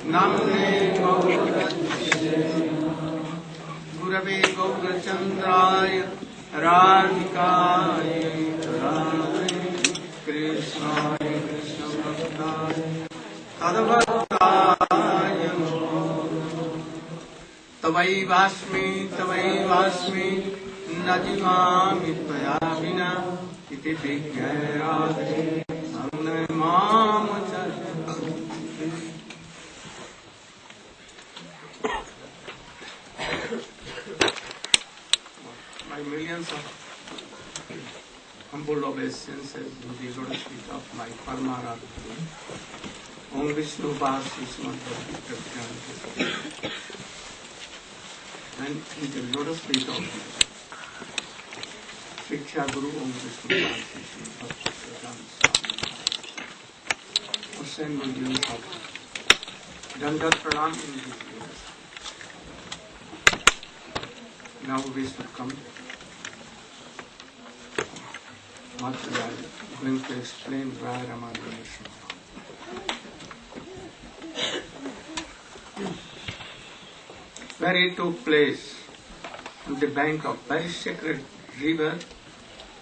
Namne Gurave Gaurachandraya Radhikaya Radhe Krishnaya Krishna Bhaktaya Tadabhaktaya Tavai Vasmi Najimami Tvaya Vina Iti Vigyaya Radhe Samne Mamacharya. My millions of humble obeisances in the lotus feet of my Paramarat Om Vishnu Vas and in the lotus feet of Shiksha Guru Om Vishnu Vas send millions of Dandat Pranam in this lotus. Now we should come what we are going to explain via Ramananda. Where it took place on the bank of very sacred river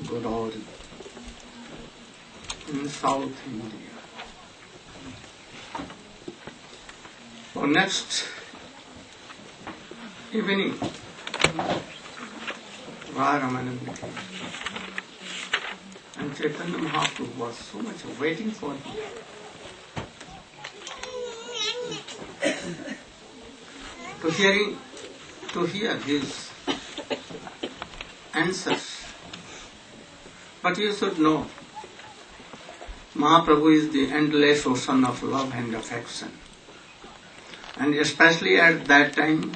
Godavari in South India. So next evening, Ramananda came. And Chaitanya Mahaprabhu was so much waiting for him. To hear his answers. But you should know, Mahaprabhu is the endless ocean of love and affection. And especially at that time,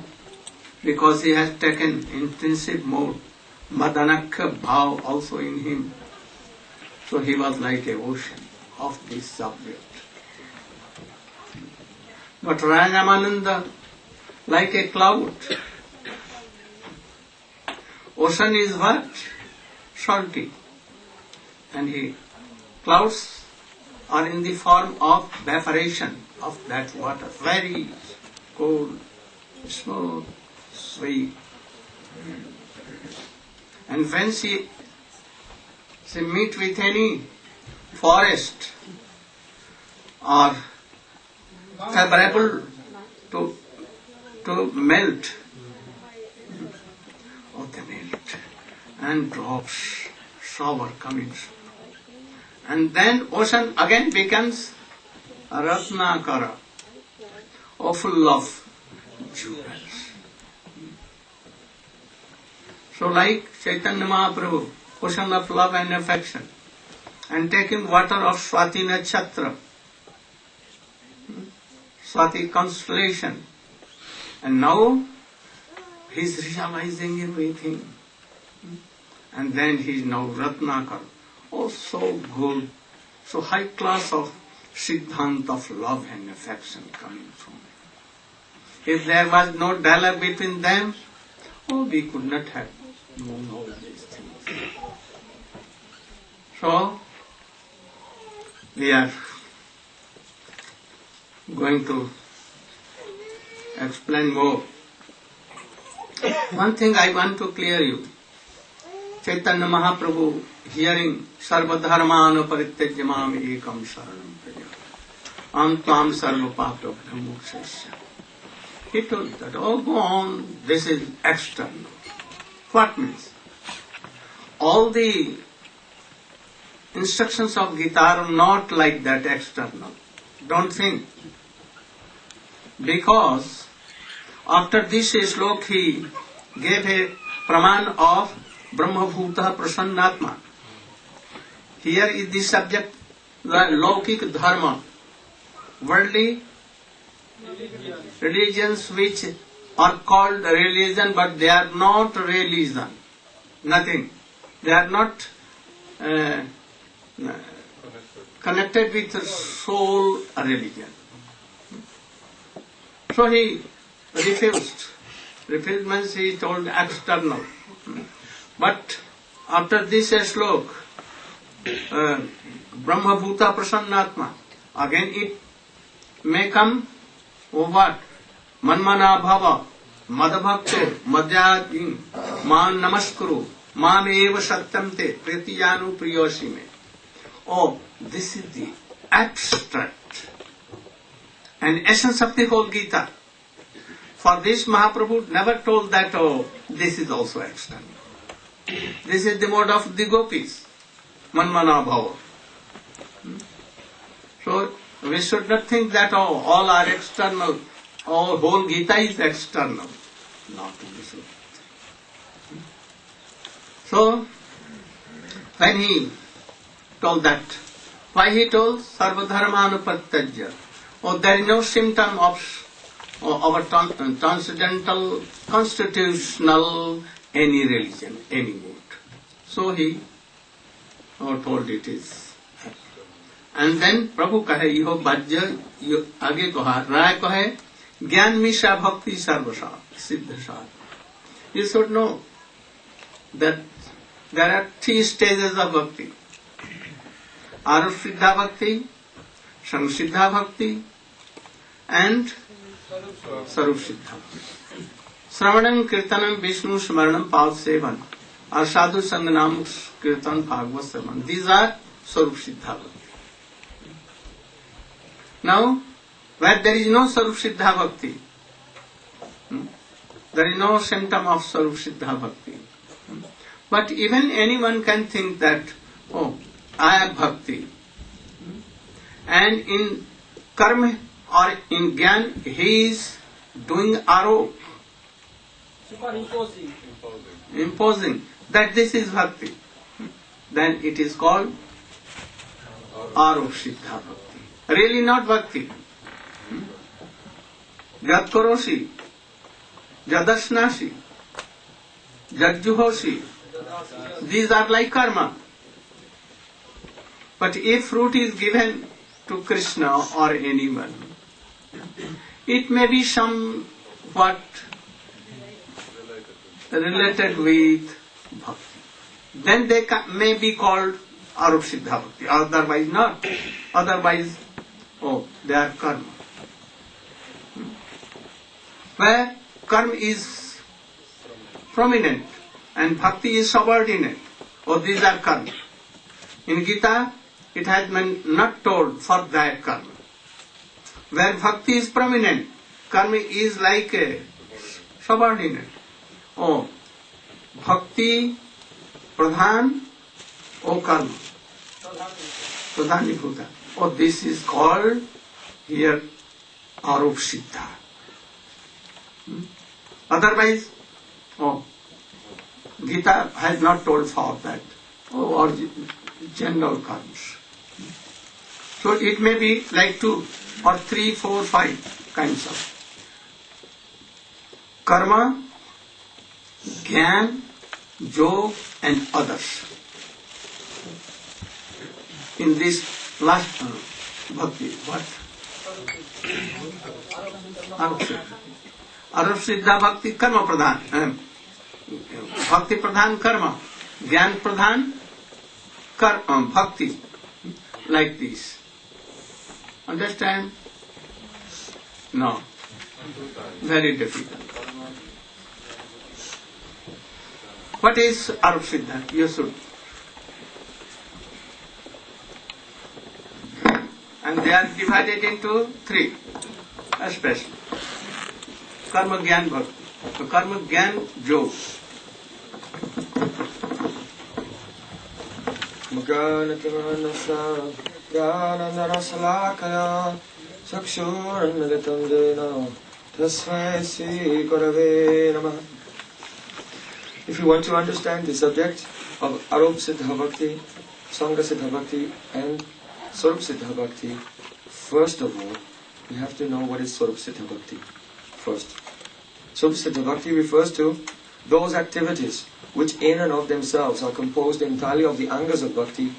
because he has taken intensive mode, Madanakha Bhav also in him. So he was like an ocean of this subject. But Rajamananda, like a cloud. Ocean is what? Salty. And clouds are in the form of evaporation of that water. Very cold, smooth, sweet. And when she meet with any forest or favorable to melt, they melt and drops shower coming. And then ocean again becomes a Ratnakara, full of jewels. So like Chaitanya Mahaprabhu, ocean of love and affection, and taking water of Swati Nakshatra, Swati constellation, and now he is realizing everything, and then he is now Ratnakar. Oh, so good, so high class of Siddhant of love and affection coming from him. If there was no dialogue between them, we could not have known all these things. So, we are going to explain more. One thing I want to clear you. Chaitanya Mahaprabhu, hearing Sarva Dharmana Parityajya Mam Ekam Sharanam Praja Am Tvam Sarva Papa Brahmokshasya. He told that, go on, this is external. What means? All the instructions of Gita are not like that external. Don't think. Because after this slok he gave a praman of Brahma Bhuta Prasannatma. Here is the subject, the Laukik Dharma, worldly religions which are called religion, but they are not religion. Nothing. They are not connected with the soul religion. So he refused. Refused means he told external. But after this slok, Brahma Bhuta Prasannatma, again it may come Oh what? Manmana bhava, madbhakto, madhyadin, man namaskuru, mam eva satyamte, pritiyanu priyosime. Oh, this is the abstract and essence of the whole Gita. For this Mahaprabhu never told that, oh, this is also external. This is the mode of the gopis. Manmana bhava. So, we should not think that, oh, all are external. Oh, whole Gita is external. Not to be so. So, when he told that, why he told Sarvadharmanupattajya? Oh, there is no symptom of our transcendental, constitutional, any religion, any mood. So he told it is. And then Prabhu kahe, iho bhajya, age koha, Rai kahe, Gyan Misha Bhakti Sarvasha, Siddhasha. You should know that there are 3 stages of bhakti. Arup Siddha Bhakti, Samsiddha Bhakti, and Sarup Siddha. Sravanam Kirtanam Vishnu Smaranam Pav Sevan, or Sadhu Sanganam Kirtan Bhagavad Sevan. These are Sarup Siddha Bhakti. Now, where there is no Sarup Siddha Bhakti, there is no symptom of Sarup Siddha Bhakti. But even anyone can think that, oh, I have Bhakti. And in karma or in Gyan, he is doing arop. Imposing that this is Bhakti. Then it is called arop Siddha Bhakti. Really not Bhakti. Jat Koroshi, Jadasnashi, Jadjuhoshi. These are like karma. But if fruit is given to Krishna or anyone, it may be somewhat related with bhakti. Then they may be called Arup Siddha Bhakti. Otherwise not. Otherwise, oh, they are karma. Where karma is prominent and bhakti is subordinate. Oh, these are karma. In Gita, it has been not told for that karma. Where bhakti is prominent, karma is like a subordinate. Oh, bhakti pradhan, oh karma. Pradhanibhuta. Oh, this is called here Arup Siddha. Otherwise, oh, Gita has not told for that. Oh, or general karmas. So it may be like 2 or 3, 4, 5 kinds of karma, Gyan, Jog and others. In this last bhakti, what? Arup Siddha Bhakti karma pradhan. Bhakti pradhan karma. Gyan pradhan bhakti. Like this. Understand? No. Very difficult. What is Arup Siddha? You should. And they are divided into 3, especially. Karma Gyan Bhakti. So Karma Gyan Jog. Maganatanasa Gana Narasalakaya Sakshuranagatam Dena Tasvai Sri Gurave Namah. If you want to understand the subject of Arup Siddha Bhakti, Sangha Siddha Bhakti and Sarup Siddha Bhakti, first of all, you have to know what is Sarup Siddha Bhakti first. Sarup Siddha Bhakti refers to those activities which in and of themselves are composed entirely of the angas of bhakti,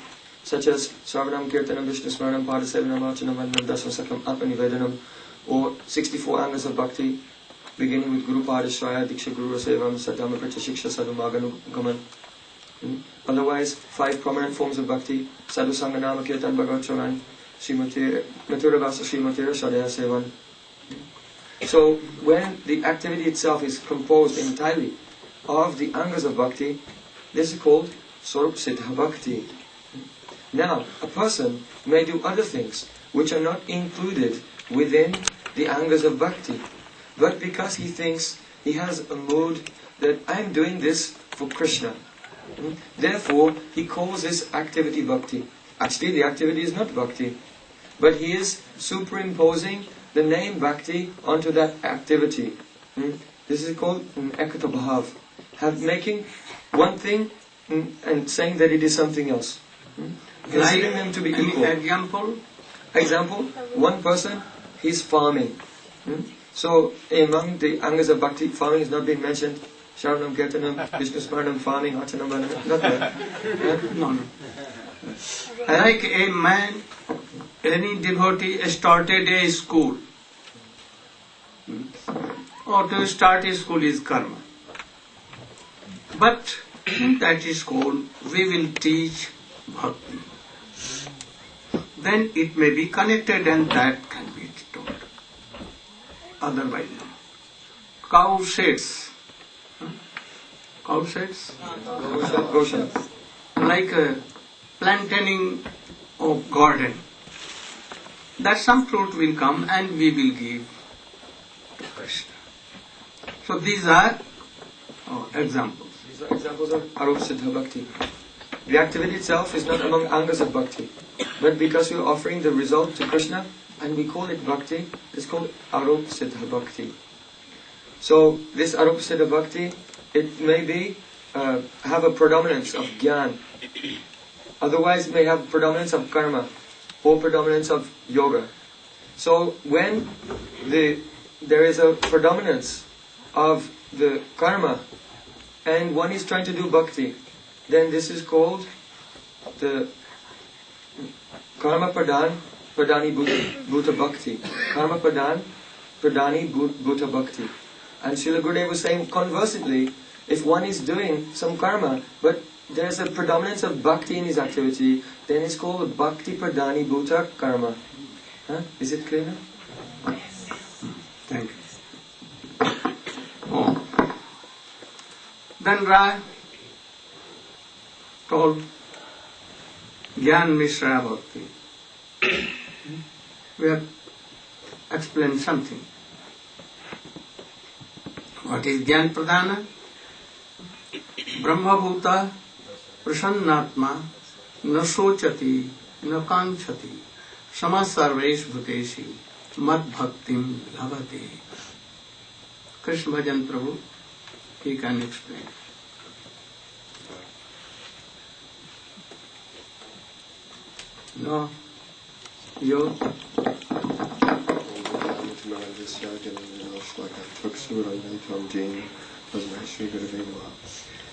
such as Sravanam, Kirtanam, Vishnu Smaranam, Padasevanam, Archanam, Vandam, Dasam, Sakam, Apanivedanam, or 64 angas of bhakti, beginning with Guru Padashraya, Diksha Guru Sevam, Sadhama Pracha Shiksha, Sadhu Maganugaman. Otherwise, 5 prominent forms of bhakti, Sadhu Sanganama, Kirtan, Bhagavat Charan, Srimati, Mathura Vasa, Srimati, Shadaya Sevan. So when the activity itself is composed entirely of the angas of bhakti, this is called Swarup Siddha Bhakti. Now, a person may do other things which are not included within the angas of bhakti, but because he thinks he has a mood that I am doing this for Krishna, therefore he calls this activity bhakti. Actually, the activity is not bhakti, but he is superimposing the name bhakti onto that activity. This is called ekata bhav, making one thing and saying that it is something else. Considering them to be equal. Example, one person, he's farming. So among the angas of bhakti, farming has not been mentioned. Sharanam, Kirtanam, Vishnu Smaranam, farming, Archanam, not there. No. Like a man, any devotee started a school. Or to start a school is karma. But in that school, we will teach bhakti. Then it may be connected and that can be taught. Otherwise, no. Cow sheds. Cow sheds? Goshen. Like planting of garden. That some fruit will come and we will give to Krishna. So these are examples. These are examples of Arup Siddha Bhakti. The activity itself is not among angas of bhakti, but because we are offering the result to Krishna and we call it bhakti, it's called Arup Siddha Bhakti. So this Arup Siddha Bhakti, it may be have a predominance of jnana. Otherwise it may have predominance of karma or predominance of yoga. So when there is a predominance of the karma and one is trying to do bhakti, then this is called the karma pradani bhuta bhakti. Karma pradani bhuta bhakti. And Srila Gurudev was saying conversely, if one is doing some karma but there is a predominance of bhakti in his activity, then it's called bhakti pradani bhuta karma. Is it clear now? Thank you. Then Rai told Gyan Mishra Bhakti. We have explained something. What is Gyan Pradhana? Brahma Bhuta Prasannatma Na Sochati Na Kanchati Sama Sarvesh Bhuteshi Mad Bhaktim Lavate. Krishna Bhajan Prabhu, he can explain. No? You?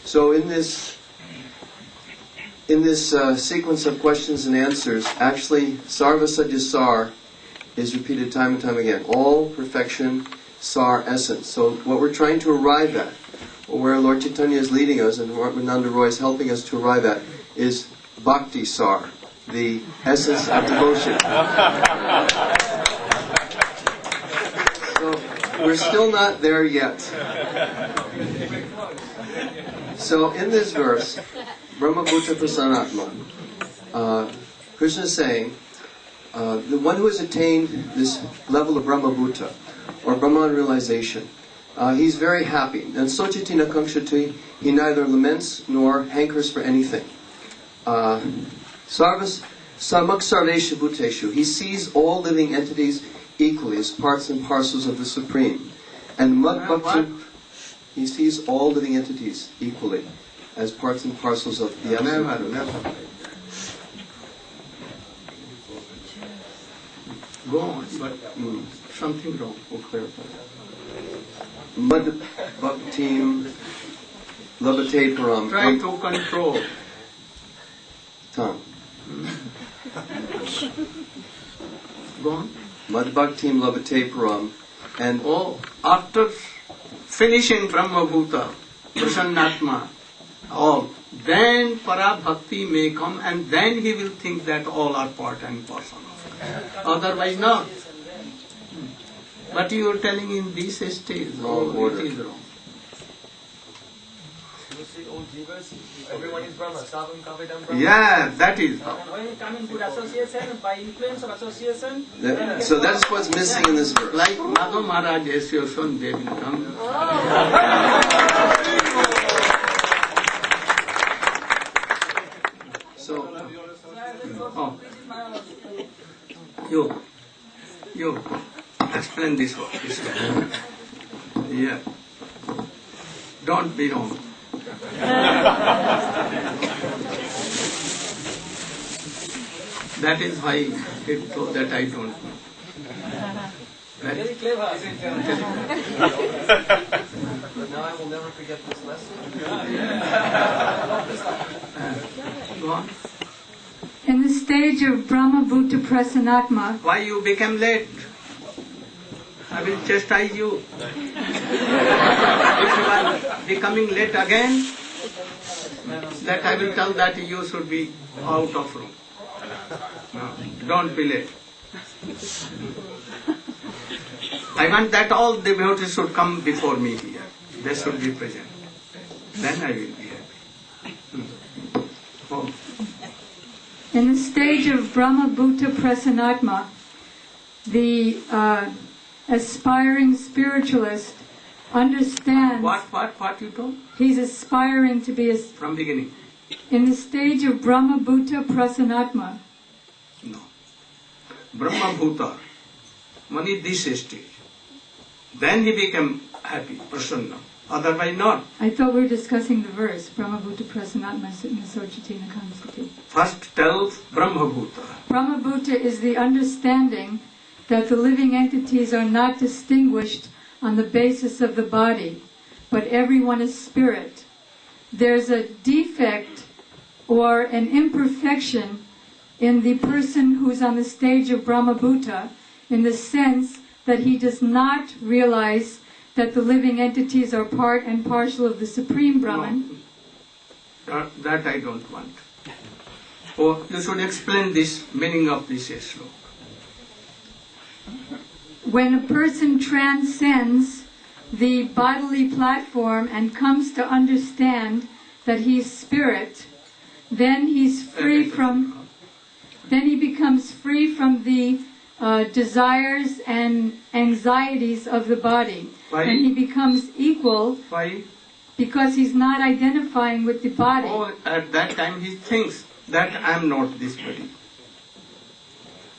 So in this sequence of questions and answers, actually Sarva Sadhya Sar is repeated time and time again. All perfection, Sar, essence. So what we're trying to arrive at, or where Lord Chaitanya is leading us and Nanda Roy is helping us to arrive at, is Bhakti Sar, the essence of devotion. So we're still not there yet. So in this verse, Brahma Bhuta Prasannatma, Krishna is saying, the one who has attained this level of Brahma Bhuta, or Brahman realization, he's very happy. And Sochiti Nakamshati, he neither laments nor hankers for anything. Sarvas Samak Sarveshu Bhuteshu, he sees all living entities equally as parts and parcels of the Supreme. And Mad Bhakti, he sees all living entities equally as parts and parcels of the Absolute. Go on, but something wrong. We'll clarify. Mad Bhaktim Labate Param. Try to control. Tongue. Go on. Mad Bhaktim Labate Param. And after finishing Brahma Bhuta, Prasannatma, then Para Bhakti may come and then he will think that all are part and parcel of it. Otherwise not. But you are telling in this stage, Wrong order. it is wrong. You see all jivas, everyone is Brahma. Savam, Kavidam, Brahma. Yeah, that is wrong. When you come in good association, by influence of association, So that's what's missing in this verse. Like Madhav Maharaj Association, they will come. So, Oh, you, explain this one. Yeah. Don't be wrong. That is why it told that I don't know. Right? very clever. But now I will never forget this lesson. Go on. In the stage of Brahma Bhuta Prasanatma, Why you became late? I will chastise you. If you are becoming late again, that I will tell that you should be out of room. No, don't be late. I want that all the devotees should come before me here. They should be present. Then I will be happy. Oh. in the stage of Brahma Bhuta Prasanatma, the aspiring spiritualist understands What you told? he's aspiring to be From beginning? in the stage of Brahma Bhuta Prasanatma. No. Brahma Bhuta, money this stage. Then he became happy, prasanna. Otherwise not. I thought we were discussing the verse, Brahma Bhuta Prasanatma Nasochatina Kamsati. First tell Brahma Bhuta. Brahma Bhuta is the understanding that the living entities are not distinguished on the basis of the body, but everyone is spirit. There's a defect or an imperfection in the person who's on the stage of Brahma Bhuta, in the sense that he does not realize that the living entities are part and parcel of the Supreme Brahman. No. That I don't want. Oh, you should explain this meaning of this sloka. When a person transcends the bodily platform and comes to understand that he's spirit, then he's free from, then he becomes free from the desires and anxieties of the body. Why? And he becomes equal Why? because he's not identifying with the body. Oh, at that time he thinks that I am not this body.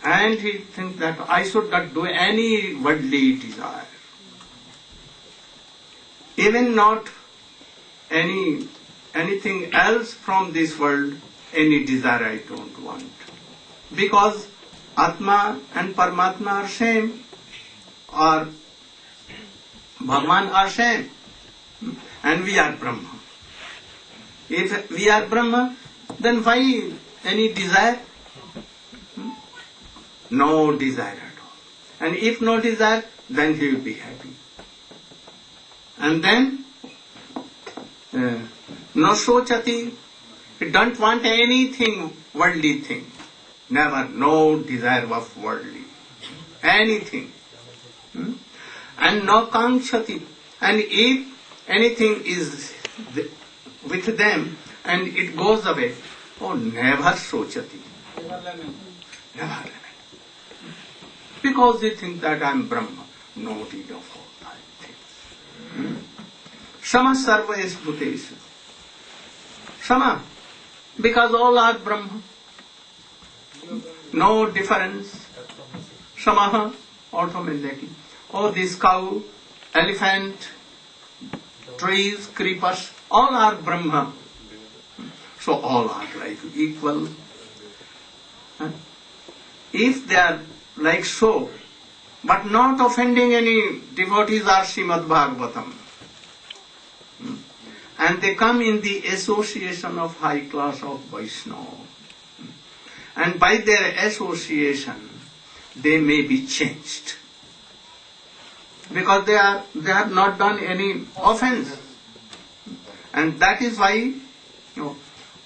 And he thinks that I should not do any worldly desire. Even not anything else from this world, any desire I don't want. Because Atma and Paramatma are same, or Bhagavan are same, and we are Brahma. If we are Brahma, then why any desire? No desire at all. And if no desire, then he will be happy. And then, no sochati, he don't want anything, worldly thing. Never, no desire of worldly. Anything. And no kankshati. And if anything is with them and it goes away, oh, never sochati. Never lament. Because they think that I am Brahma. No need of all that things. Sama sarva es bhuteshu. Sama. Because all are Brahma. No difference. Samaha, automatically. Oh, this cow, elephant, trees, creepers, all are Brahma. So all are like equal. If they are like so, but not offending any devotees or Srimad Bhagavatam. And they come in the association of high class of Vaishnava. And by their association, they may be changed. Because they have not done any offense. And that is why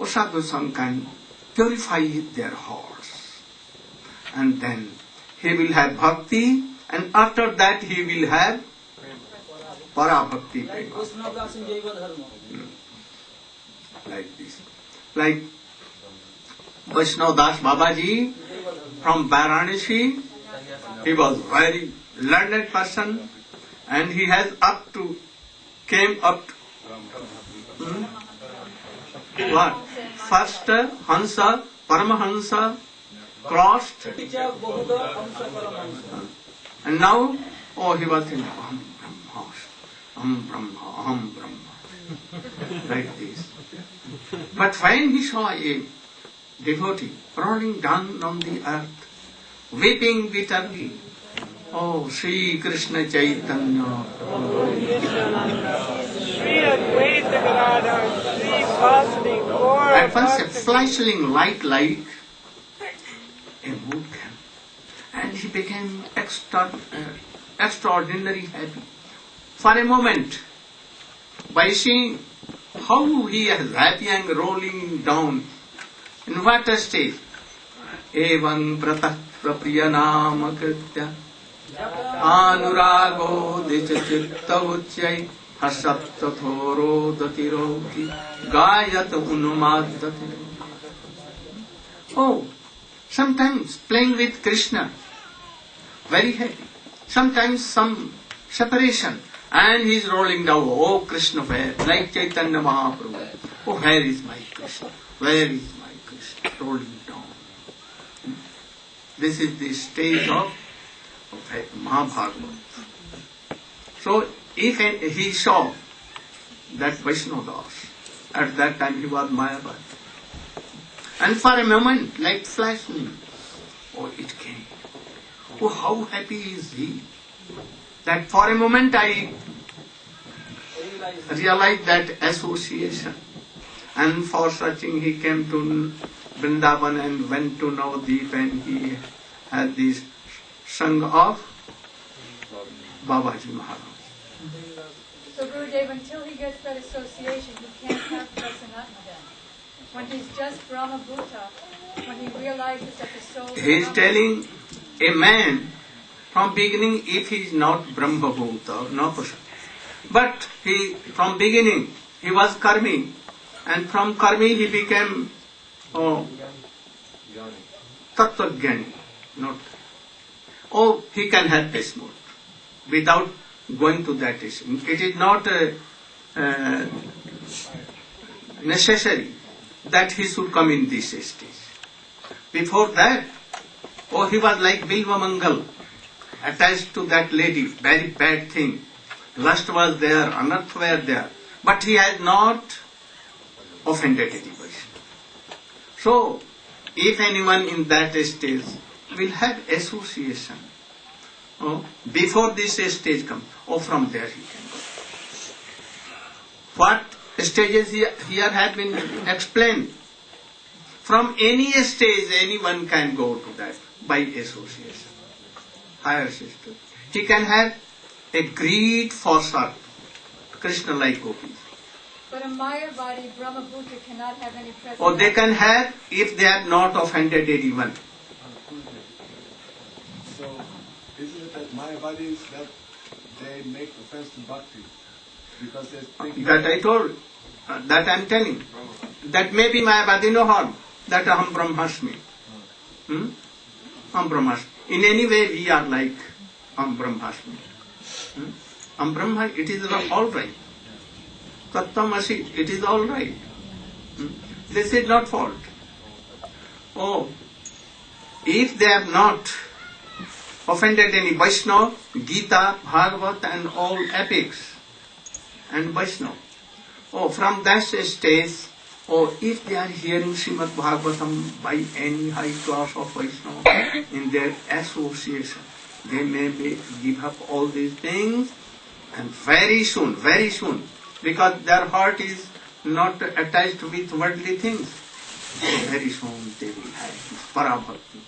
Sadhu can purify their hearts. And then he will have bhakti And after that he will have Parabhakti Like Prema. Vaishnava in Jaiva Dharma. Like this. Like Vaishnava Das Babaji from Varanasi, he was very learned person and he has came up to, what? First Hansa, Paramahansa, crossed, Teacher Bahuda Hamsa Paramahansa. and now, he was thinking, Aham Brahma, Aham Brahma, like this. But when he saw a devotee rolling down on the earth, weeping bitterly, oh, Sri Krishna Chaitanya, at once a flashing light like a mood came, and he became extraordinarily happy. For a moment, by seeing how he is happy and rolling down, in what stage? Evam pratah prapriyanam kritya anurago dichachitta uchyai hasatthoro datiroki gayat unumadati. Oh, sometimes playing with Krishna, very happy. Sometimes some separation, and he is rolling down, oh Krishna, where? Like Chaitanya Mahaprabhu. Oh, where is my Krishna? Where is my Krishna? Rolling down. This is the stage of Mahabharata. So, if he saw that Vaishnava Das, at that time he was Mayavadi. And for a moment, like flashing, oh, it came. Oh, how happy is he? That for a moment I realized that association. And for searching he came to Vrindavan and went to Navadip, and he had this sung of Babaji Maharaj. So Gurudev, until he gets that association, he can't have Prasanatma then. When he's just Brahma Bhuta, when he realizes that the soul... He is telling a man from beginning, if he is not Brahma Bhuta, no person. But from beginning he was Karmi, and from Karmi he became Tattvajnani. Not. Oh, he can have this mode without going to that stage. It is not necessary that he should come in this stage. Before that, he was like Bilva Mangal, attached to that lady, very bad thing. Lust was there, anarth were there, but he had not offended anybody. So, if anyone in that stage will have association, before this stage comes, from there he can go. What stages here have been explained. From any stage, anyone can go to that by association. Higher sister. He can have a greed for Sat, Krishna like gopis. But a Mayavadi, Brahma Bhuta cannot have any presence. Or they can have if they have not offended anyone. So, isn't it that Mayavadis, that they make offense to Bhakti? Because they think... That I told, that I am telling. That may be Mayavadi, no harm. That Aham Brahmasmi. Aham Brahmasmi. In any way we are like Aham Brahmasmi. Aham Brahma, it is all right. Tattvamasi, it is all right. This is not fault. If they have not offended any Vaishnava, Gita, Bhagavat and all epics and Vaishnava, from that stage, if they are hearing Srimad Bhagavatam by any high class of Vaishnava in their association, they may give up all these things, and very soon, because their heart is not attached with worldly things, very soon they will have Parabhakti.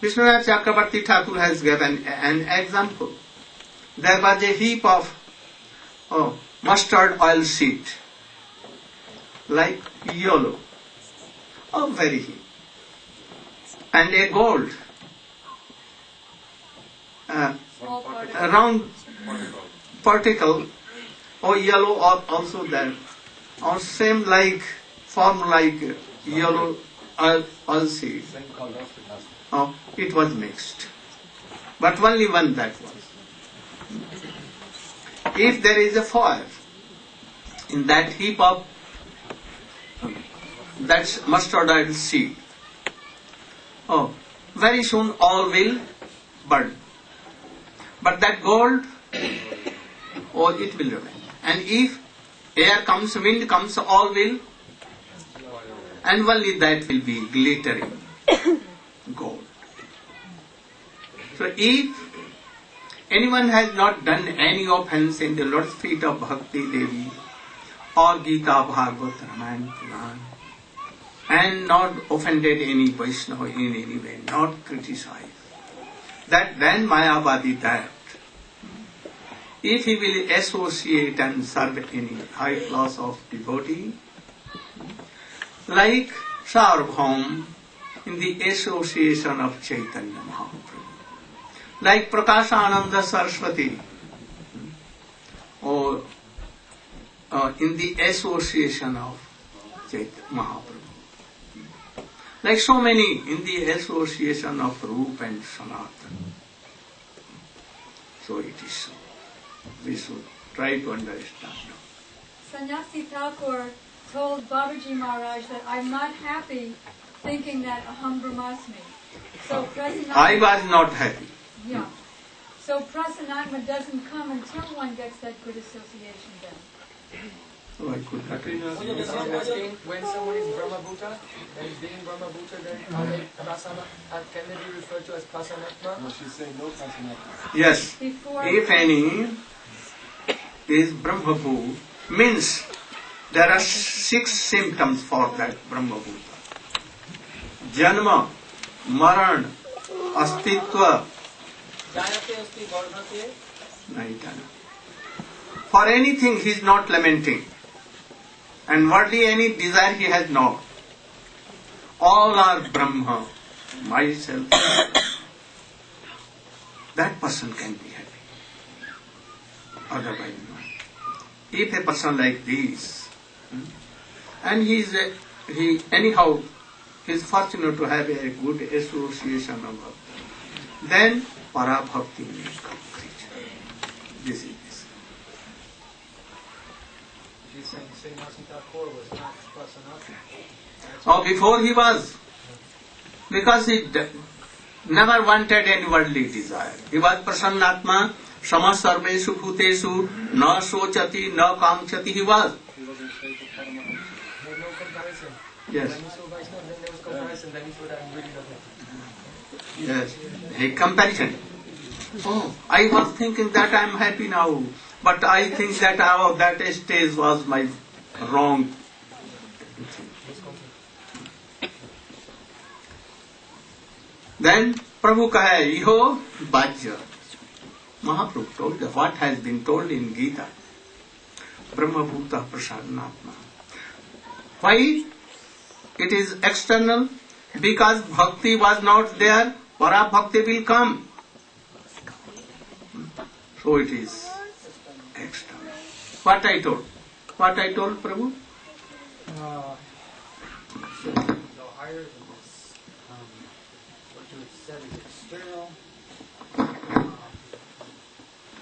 Vishwanath Chakravarti Thakur has given an example. There was a heap of mustard oil seed, like yellow, very heap, and a gold. a round particle, or yellow, or also that, or same like form like yellow oil seed. Same color as it has. Oh, it was mixed, but only one that was. If there is a fire in that heap of that mustard oil seed, oh, very soon all will burn. But that gold, oh, it will remain. And if air comes, wind comes, all will, and only that will be glittering gold. So if anyone has not done any offense in the Lord's feet of Bhakti Devi or Gita, Bhagavad, Ramayana, Puran, and not offended any Vaishnava in any way, not criticized, that then Mayavadi that if he will associate and serve any high class of devotee, like Sarvabhaum in the association of Chaitanya Mahaprabhu, like Prakashananda Saraswati, or in the association of Chaitanya Mahaprabhu, like so many in the association of Rupa and Sanatana. So it is so. We should try to understand. Sannyasi Thakur told Babaji Maharaj that I'm not happy thinking that Aham Brahmasmi. So Prasanatma, I was not happy. Yeah. So Prasanatma doesn't come until one gets that good association then. So I could not. When someone is Brahmabhuta, and is being Brahmabhuta, then are they prasana? Can they be referred to as prasanatma? No, she's saying no prasanatma. Yes. Before If any is Brahmabhu, means there are 6 symptoms for that Brahmabhuta. Janma, Maran, Astitva, Jayate asti garbhate. Naitana. For anything he is not lamenting. And worldly any desire he has not. All are Brahma, myself. That person can be happy. Otherwise no. If a person like this, and he is fortunate to have a good association of bhakti, then para bhakti will come creature. This is this. She's saying Sannyasi Thakur was not prasanatma. Oh, before he was, because he never wanted any worldly desire. He was prasannatma, sama sarveshu bhuteshu, na sochati, na kamchati. He was. He was in state of Parama. He had no comparison. Yes. When he saw Vaishnava, then there was comparison. Then he thought, I'm really not happy. Yes. A comparison. Oh, I was thinking that I am happy now, but I think that that stage was my wrong. Then Prabhu kahe, iho bhajya. Mahaprabhu told us what has been told in Gita. Brahmabhuta prasanatma. Why it is external? Because bhakti was not there, para bhakti will come. So it is external. What I told? What I told Prabhu? No, higher than this. What you had said is external.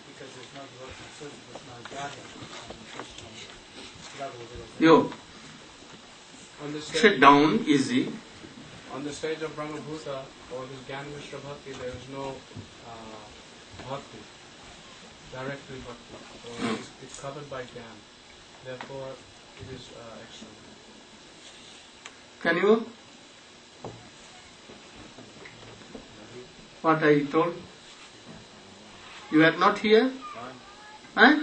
Because there's no devotion service, there's no Godhead on the personal level of it. Yo, On the sit stage, down, easy. on the stage of Brahmabhuta or this Gyan Mishra Bhakti, there is no bhakti, directly bhakti. So it's covered by Gyan. Therefore, it is external. Can you? What I told? You are not here? Huh?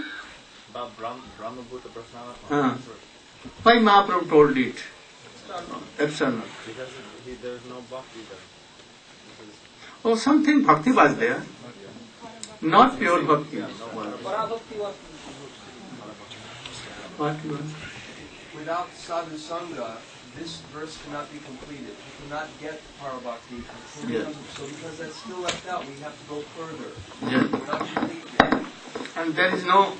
About Brahmabhuta Prasanatma. Huh. Why Mahaprabhu told it? External. Because there is no bhakti there. Oh, something bhakti was there. Not pure bhakti. Parabhakti was. What you want? Without sadhu sangha, this verse cannot be completed. We cannot get Parabhakti. Yes. So because that's still left out, we have to go further. Yes. We're not complete yet. And there is no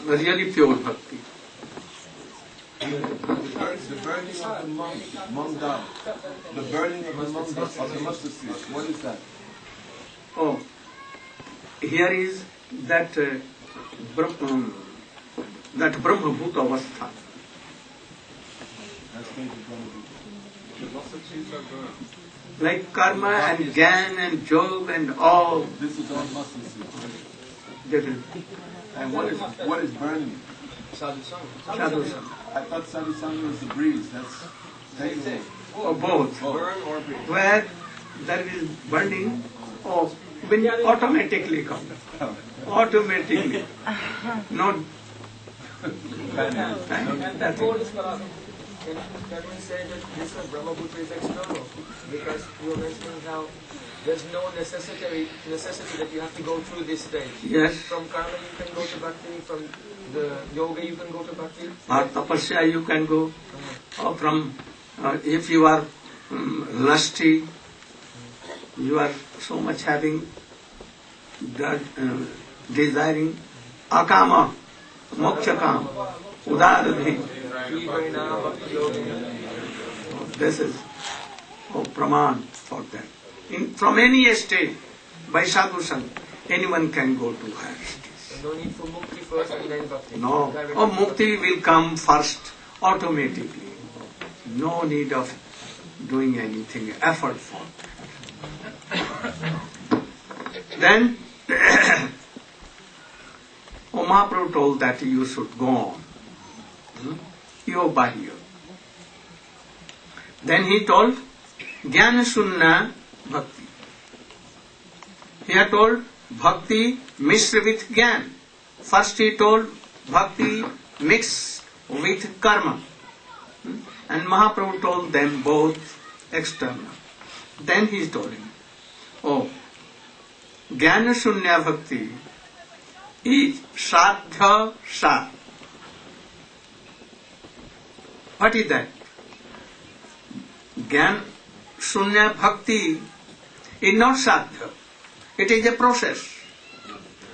really pure bhakti. The burning of the mung dal. The burning of the mustard seed. What is that? Oh, here is that Brahma Bhuta Avastha. That's going to be. The mustard seeds are burned. Like karma and gyan and job and all. This is all mustard seed. That is And what is burning? Sadhu Sangha. sadhu sangha. I thought sadhu sangha was the breeze. That's Same thing. Or both. Burn or breathe. Where there is burning, or when automatically comes. Automatically. Not. And that word is Can we say that this Brahma Bhuta is external? Because you were mentioning how there's no necessity that you have to go through this stage. Yes. From karma you can go to bhakti, from the yoga you can go to bhakti. Or tapasya you can go. Or from, if you are lusty, you are so much having that, desiring akama, moksha kama, udaradhi. This is praman for that. From any state, by sadhu sangha, anyone can go to higher states. No need for mukti first and then bhakti. No. Oh, mukti will come first, automatically. No need of doing anything, effort for that. Then, Mahaprabhu told that you should go on. Year by year. Then he told, Jnana Sunna Bhakti. He had told Bhakti mixed with Jnana. First he told Bhakti mixed with Karma. And Mahaprabhu told them both external. Then he told him, oh, Jnana Sunya Bhakti is Sadhya Sad. What is that? Jnana Sunya Bhakti is not sadhya. It is a process.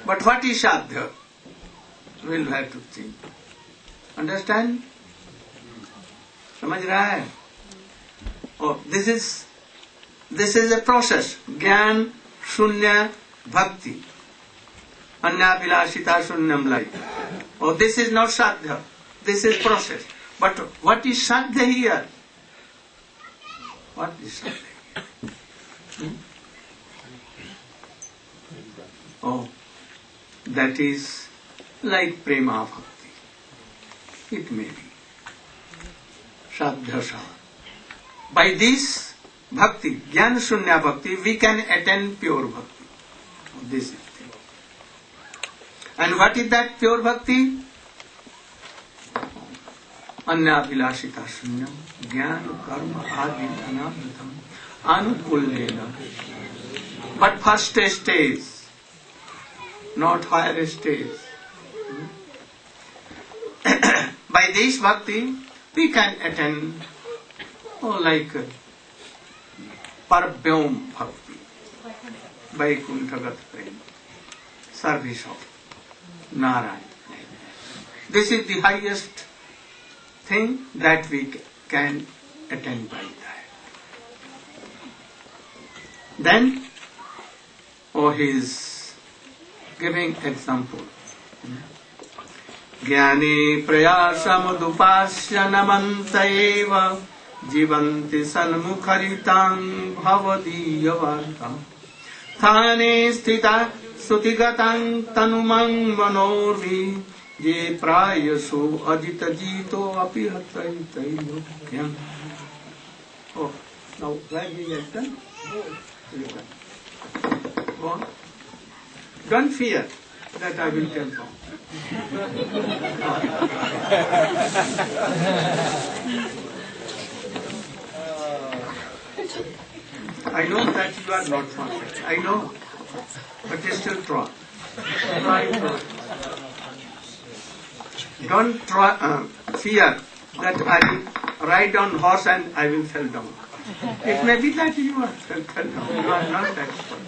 But what is sadhya? We will have to think. Understand? समझ रहा है? Oh, this is a process. Jnana Sunya Bhakti. Anyavilashita Sunyam like. Oh, this is not sadhya. This is process. But what is sadhya here? What is sadhya? Oh, that is like prema bhakti. It may be. Sadhya sadhya. By this bhakti, jnana sunya bhakti, we can attain pure bhakti. This is the thing. And what is that pure bhakti? Anyavilashita sunyam, jnana karma adi anamritam, anukullena. But first stage, not higher stage. By this bhakti, we can attain, like Parabhyom bhakti, Vaikunthagat prem, service of Narayana. This is the highest thing that we can attain by that. Then, he is giving example. Jnani prayasamudupasya namanta eva jivanti sanmukharitam bhavadiyavartam thane sthita sutigatang tanumang manorvi je prayaso ajita jito api hatayitayukyam. Oh, now where he has done? Go on. Don't fear that I will tell wrong. I know that you are not perfect. I know. But you still try. Try. Don't fear that I ride on horse and I will fall down. It may be that you are fell down. You are not expert.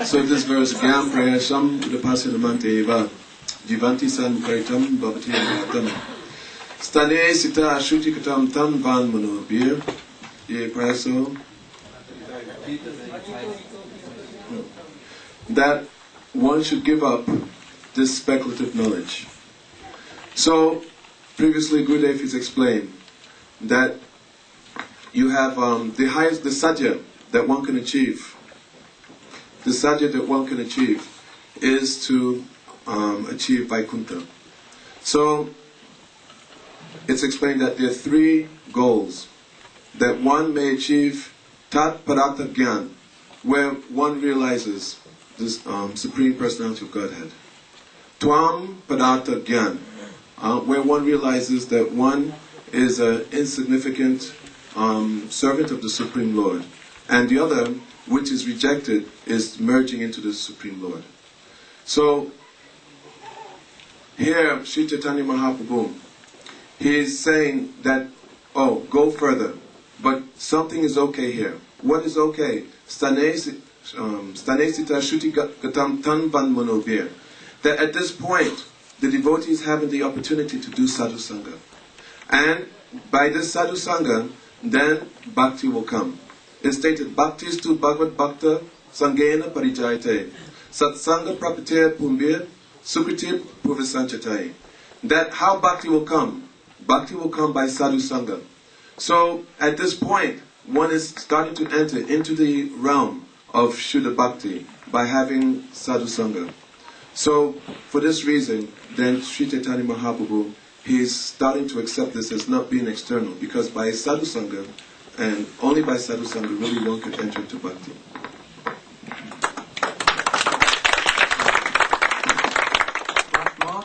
So this verse, Gyam Prayasham Udapasanamante Eva Jivanti San Mukaritam Bhavati Avatam Stane Sita Ashuti Katam Tan Van Mano Beer Ye Praso that one should give up this speculative knowledge. So previously Gurudev has explained that you have the highest, the sadhya that one can achieve. The sadhya that one can achieve is to achieve Vaikuntha. So it's explained that there are three goals that one may achieve: Tat Parata Gyan, where one realizes this Supreme Personality of Godhead; Twam Parata Gyan, where one realizes that one is an insignificant servant of the Supreme Lord; and the other, which is rejected, is merging into the Supreme Lord. So here Sri Chaitanya Mahaprabhu, he is saying that, oh, go further, but something is okay here. What is okay? Stanesita Shuti Gatam Tan Van Manobir. That at this point, the devotee is having the opportunity to do sadhu sangha. And by this sadhu sangha, then bhakti will come. It's stated, Bhaktis tu Bhagavad Bhakta Sangena Parijayate Satsanga Prapatya Pumbir Sukriti Puvisanchatai. That how bhakti will come? Bhakti will come by sadhu sangha. So at this point, one is starting to enter into the realm of Shuddha Bhakti by having sadhu sangha. So for this reason, then Sri Chaitanya Mahaprabhu, he is starting to accept this as not being external, because by sadhu sangha, and only by sadhu sangha, really one can enter into bhakti. What more?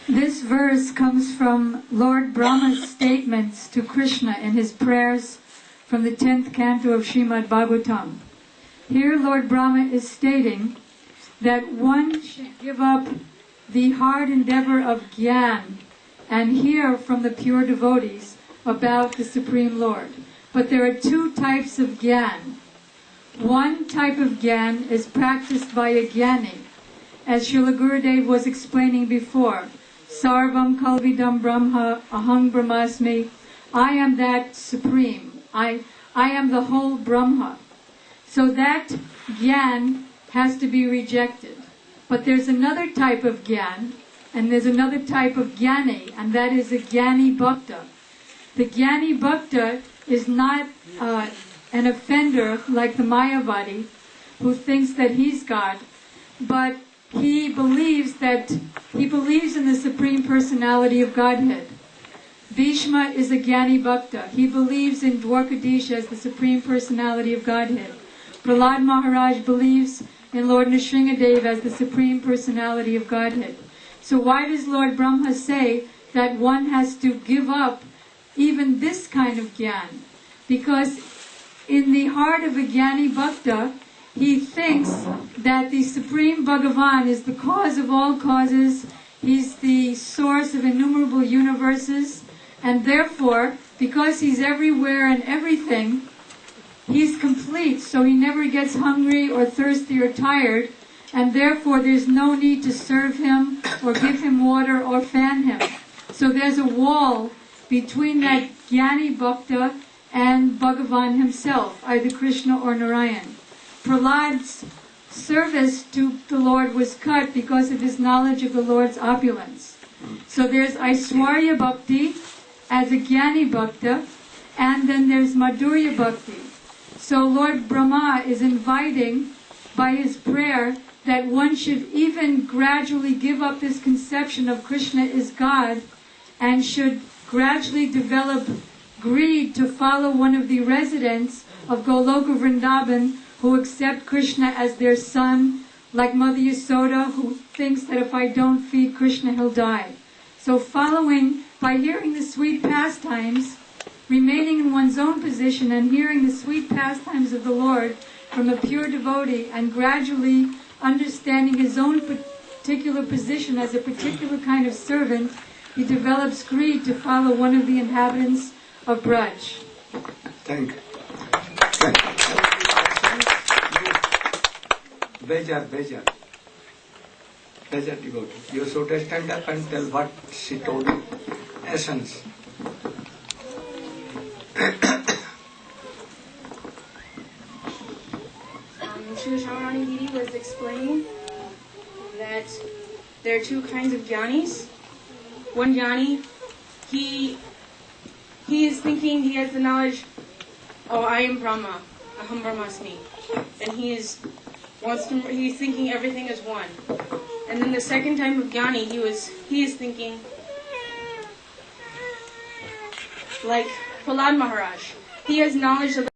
This verse comes from Lord Brahma's statements to Krishna in his prayers from the 10th canto of Srimad Bhagavatam. Here Lord Brahma is stating that one should give up the hard endeavor of Gyan and hear from the pure devotees about the Supreme Lord. But there are two types of Gyan. One type of Gyan is practiced by a Gyani, as Srila Gurudev was explaining before. Sarvam Kalvidam Brahma Ahang Brahmasmi. I am that Supreme. I am the whole Brahma. So that Gyan has to be rejected. But there's another type of Gyan, and there's another type of Gyani, and that is a Gyani Bhakta. The Gyani Bhakta is not an offender like the Mayavadi, who thinks that he's God, but he believes in the Supreme Personality of Godhead. Bhishma is a Gyani Bhakta. He believes in Dwarkadisha as the Supreme Personality of Godhead. Prahlad Maharaj believes in Lord Nrsingadev as the Supreme Personality of Godhead. So why does Lord Brahma say that one has to give up even this kind of Gyan? Because in the heart of a Gyani Bhakta, he thinks that the Supreme Bhagavan is the cause of all causes, he's the source of innumerable universes, and therefore, because he's everywhere and everything, he's complete, so he never gets hungry or thirsty or tired, and therefore there's no need to serve him or give him water or fan him. So there's a wall between that Gyani Bhakta and Bhagavan himself, either Krishna or Narayana. Prahlad's service to the Lord was cut because of his knowledge of the Lord's opulence. So there's Aishwarya Bhakti as a Gyani Bhakta, and then there's Madhurya Bhakti. So Lord Brahma is inviting by his prayer that one should even gradually give up this conception of Krishna as God and should gradually develop greed to follow one of the residents of Goloka Vrindavan who accept Krishna as their son, like Mother Yasoda, who thinks that if I don't feed Krishna, he'll die. So by hearing the sweet pastimes, remaining in one's own position and hearing the sweet pastimes of the Lord from a pure devotee and gradually understanding his own particular position as a particular kind of servant, he develops greed to follow one of the inhabitants of Braj. Thank you. Bejar devotee. You should stand up and tell what she told you. Essence. Srila Shamarani Didi was explaining that there are two kinds of jnanis. One jnani, he is thinking, he has the knowledge, oh, I am Brahma, Aham Brahmasmi, and he's thinking everything is one. And then the second type of jnani, he is thinking like Prahlad Maharaj. He has knowledge of